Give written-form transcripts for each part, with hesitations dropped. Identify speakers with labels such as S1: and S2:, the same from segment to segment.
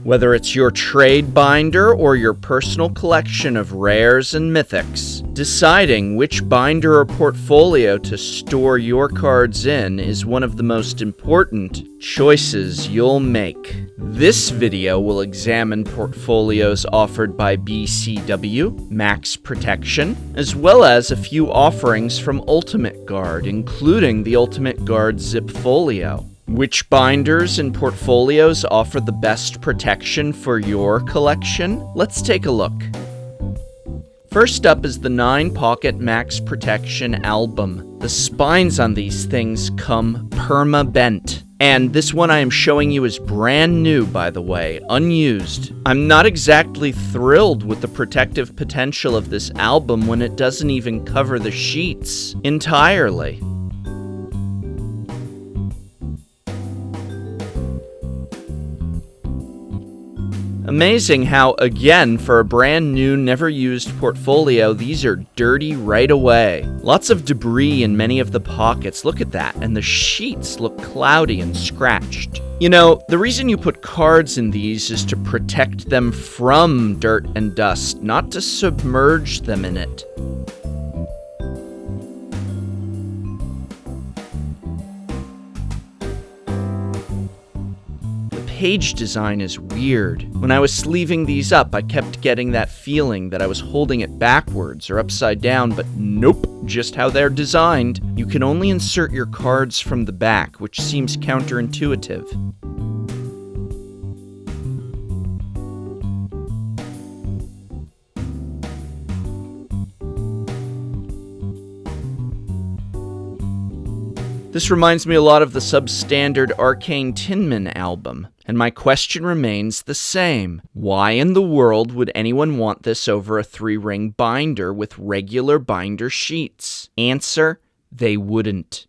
S1: Whether it's your trade binder or your personal collection of rares and mythics, deciding which binder or portfolio to store your cards in is one of the most important choices you'll make. This video will examine portfolios offered by BCW, Max Protection, as well as a few offerings from Ultimate Guard, including the Ultimate Guard Zip Folio. Which binders and portfolios offer the best protection for your collection? Let's take a look. First up is the 9-pocket Max Protection album. The spines on these things come perma-bent. And this one I am showing you is brand new, by the way, unused. I'm not exactly thrilled with the protective potential of this album when it doesn't even cover the sheets entirely. Amazing how, again, for a brand new, never used portfolio, these are dirty right away. Lots of debris in many of the pockets, look at that, and the sheets look cloudy and scratched. You know, the reason you put cards in these is to protect them from dirt and dust, not to submerge them in it. Page design is weird. When I was sleeving these up, I kept getting that feeling that I was holding it backwards or upside down, but nope, just how they're designed. You can only insert your cards from the back, which seems counterintuitive. This reminds me a lot of the substandard Arcane Tinman album, and my question remains the same. Why in the world would anyone want this over a 3-ring binder with regular binder sheets? Answer: they wouldn't.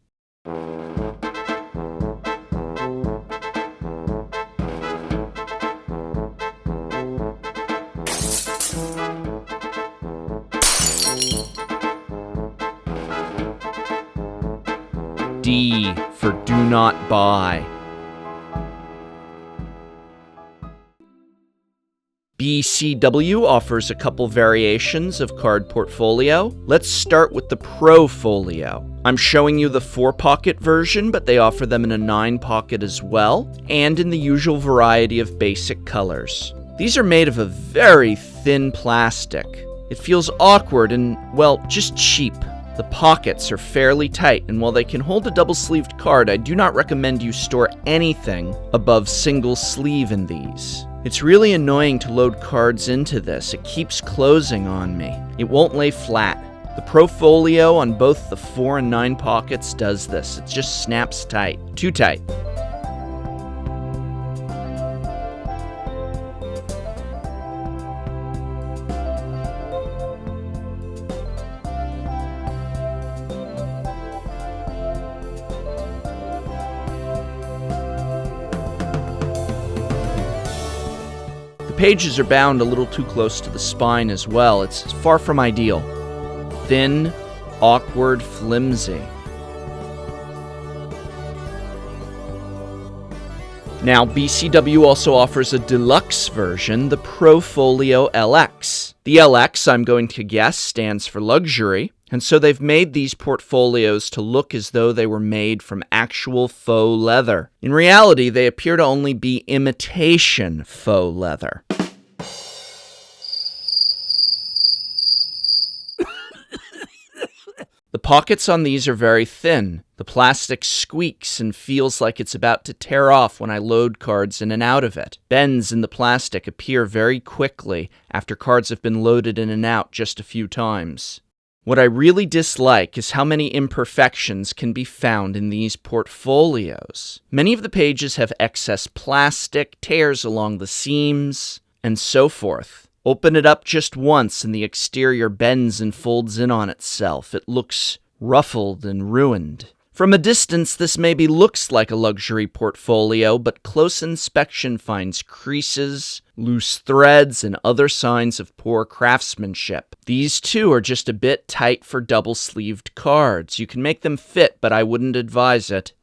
S1: D for do not buy. BCW offers a couple variations of card portfolio. Let's start with the Pro Folio. I'm showing you the 4-pocket version, but they offer them in a 9-pocket as well, and in the usual variety of basic colors. These are made of a very thin plastic. It feels awkward and, well, just cheap. The pockets are fairly tight, and while they can hold a double-sleeved card, I do not recommend you store anything above single sleeve in these. It's really annoying to load cards into this. It keeps closing on me. It won't lay flat. The Pro Folio on both the 4 and 9 pockets does this. It just snaps tight. Too tight. Pages are bound a little too close to the spine as well. It's far from ideal. Thin, awkward, flimsy. Now, BCW also offers a deluxe version, the Pro Folio LX. The LX, I'm going to guess, stands for luxury, and so they've made these portfolios to look as though they were made from actual faux leather. In reality, they appear to only be imitation faux leather. The pockets on these are very thin. The plastic squeaks and feels like it's about to tear off when I load cards in and out of it. Bends in the plastic appear very quickly after cards have been loaded in and out just a few times. What I really dislike is how many imperfections can be found in these portfolios. Many of the pages have excess plastic, tears along the seams, and so forth. Open it up just once and the exterior bends and folds in on itself. It looks ruffled and ruined. From a distance, this maybe looks like a luxury portfolio, but close inspection finds creases, loose threads, and other signs of poor craftsmanship. These too are just a bit tight for double-sleeved cards. You can make them fit, but I wouldn't advise it.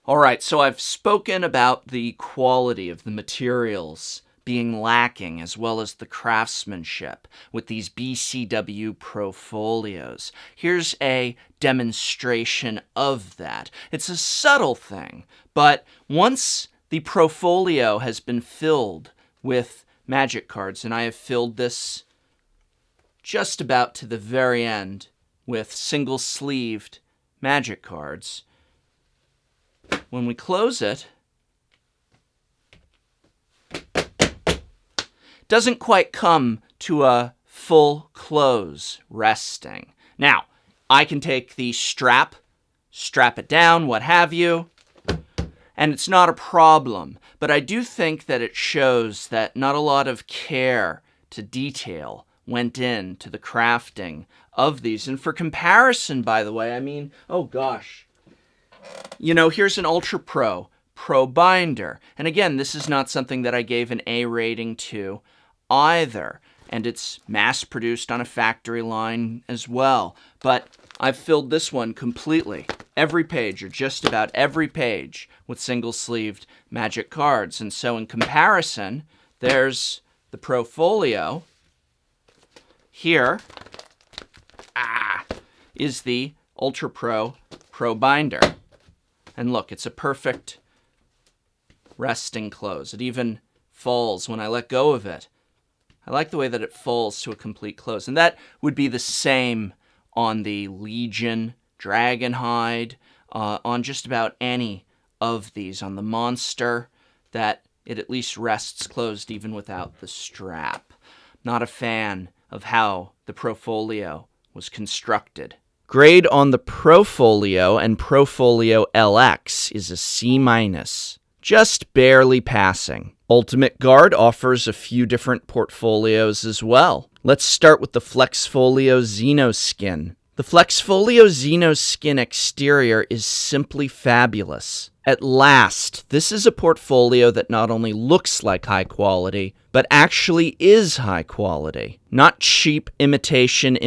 S1: All right, so I've spoken about the quality of the materials being lacking, as well as the craftsmanship with these BCW Pro Folios. Here's a demonstration of that. It's a subtle thing, but once the Pro Folio has been filled with Magic cards, and I have filled this just about to the very end with single-sleeved Magic cards, when we close it, doesn't quite come to a full close resting. Now, I can take the strap it down, what have you, and it's not a problem. But I do think that it shows that not a lot of care to detail went into the crafting of these. And for comparison, by the way, I mean, oh gosh, you know, here's an Ultra Pro binder. And again, this is not something that I gave an A rating to either. And it's mass-produced on a factory line as well. But I've filled this one completely, every page, or just about every page, with single-sleeved Magic cards. And so in comparison, there's the Pro Folio. Here is the Ultra Pro binder. And look, it's a perfect resting close. It even falls when I let go of it. I like the way that it falls to a complete close. And that would be the same on the Legion, Dragonhide, on just about any of these. On the Monster, that it at least rests closed even without the strap. Not a fan of how the Pro Folio was constructed. Grade on the Pro Folio and Pro Folio LX is a C-, just barely passing. Ultimate Guard offers a few different portfolios as well. Let's start with the Flex Folio Xenoskin. The Flex Folio Xenoskin exterior is simply fabulous. At last, this is a portfolio that not only looks like high quality, but actually is high quality. Not cheap imitation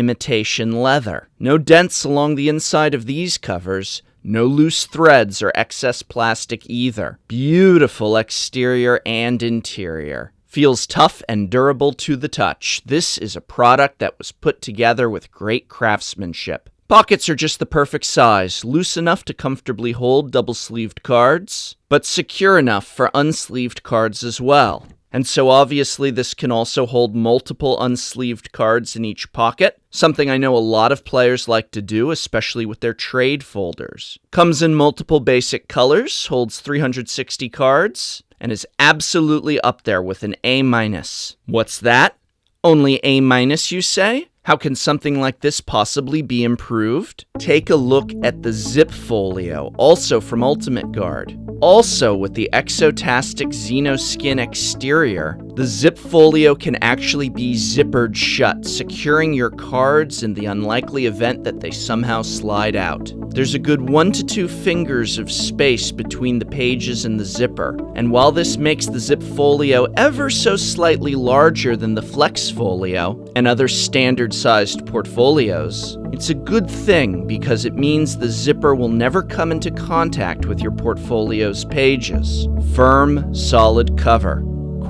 S1: leather. No dents along the inside of these covers. No loose threads or excess plastic either. Beautiful exterior and interior. Feels tough and durable to the touch. This is a product that was put together with great craftsmanship. Pockets are just the perfect size, loose enough to comfortably hold double-sleeved cards, but secure enough for unsleeved cards as well. And so obviously this can also hold multiple unsleeved cards in each pocket, something I know a lot of players like to do, especially with their trade folders. Comes in multiple basic colors, holds 360 cards, and is absolutely up there with an A-. What's that? Only A-, you say? How can something like this possibly be improved? Take a look at the Zip Folio, also from Ultimate Guard. Also with the Exotastic Xenoskin exterior, the Zip Folio can actually be zippered shut, securing your cards in the unlikely event that they somehow slide out. There's a good 1 to 2 fingers of space between the pages and the zipper, and while this makes the Zip Folio ever so slightly larger than the Flex Folio and other standard-sized portfolios, it's a good thing because it means the zipper will never come into contact with your portfolio's pages. Firm, solid cover,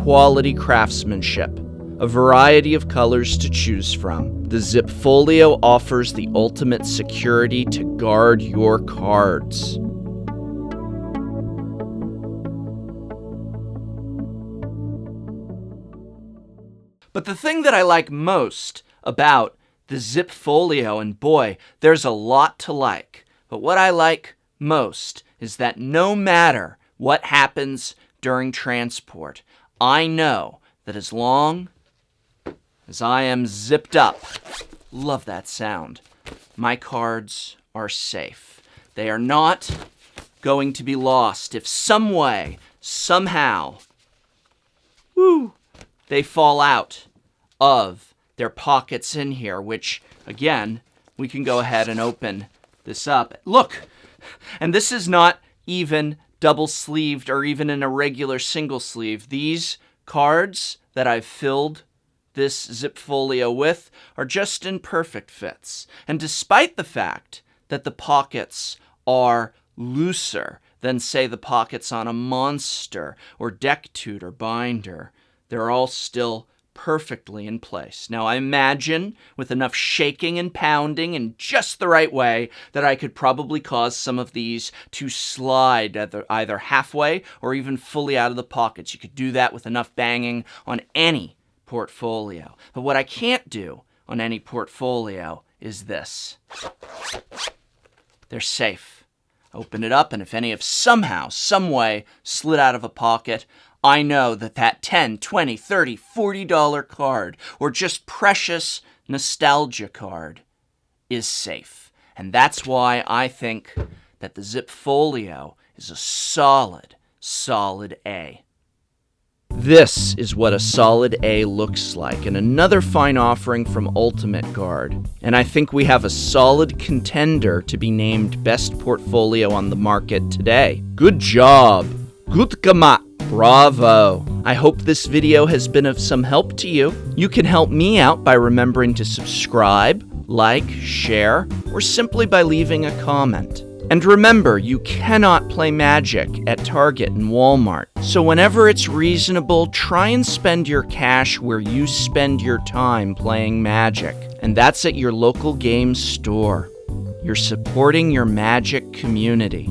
S1: quality craftsmanship, a variety of colors to choose from. The Zip Folio offers the ultimate security to guard your cards. But the thing that I like most about the Zip Folio, and boy, there's a lot to like, but what I like most is that no matter what happens during transport, I know that as long as I am zipped up, love that sound, my cards are safe. They are not going to be lost if some way, somehow, they fall out of their pockets in here, which, again, we can go ahead and open this up. Look, and this is not even double-sleeved or even in a regular single sleeve. These cards that I've filled this Zip Folio with are just in perfect fits. And despite the fact that the pockets are looser than, say, the pockets on a Monster or Deck Tutor binder. They're all still perfectly in place. Now, I imagine with enough shaking and pounding in just the right way that I could probably cause some of these to slide either halfway or even fully out of the pockets. You could do that with enough banging on any portfolio. But what I can't do on any portfolio is this. They're safe. Open it up, and if any have somehow, some way slid out of a pocket, I know that that $10, $20, $30, $40 card, or just precious nostalgia card, is safe. And that's why I think that the Zip Folio is a solid, solid A. This is what a solid A looks like, and another fine offering from Ultimate Guard. And I think we have a solid contender to be named Best Portfolio on the market today. Good job! Gut gemacht! Bravo! I hope this video has been of some help to you. You can help me out by remembering to subscribe, like, share, or simply by leaving a comment. And remember, you cannot play Magic at Target and Walmart. So whenever it's reasonable, try and spend your cash where you spend your time playing Magic. And that's at your local game store. You're supporting your Magic community.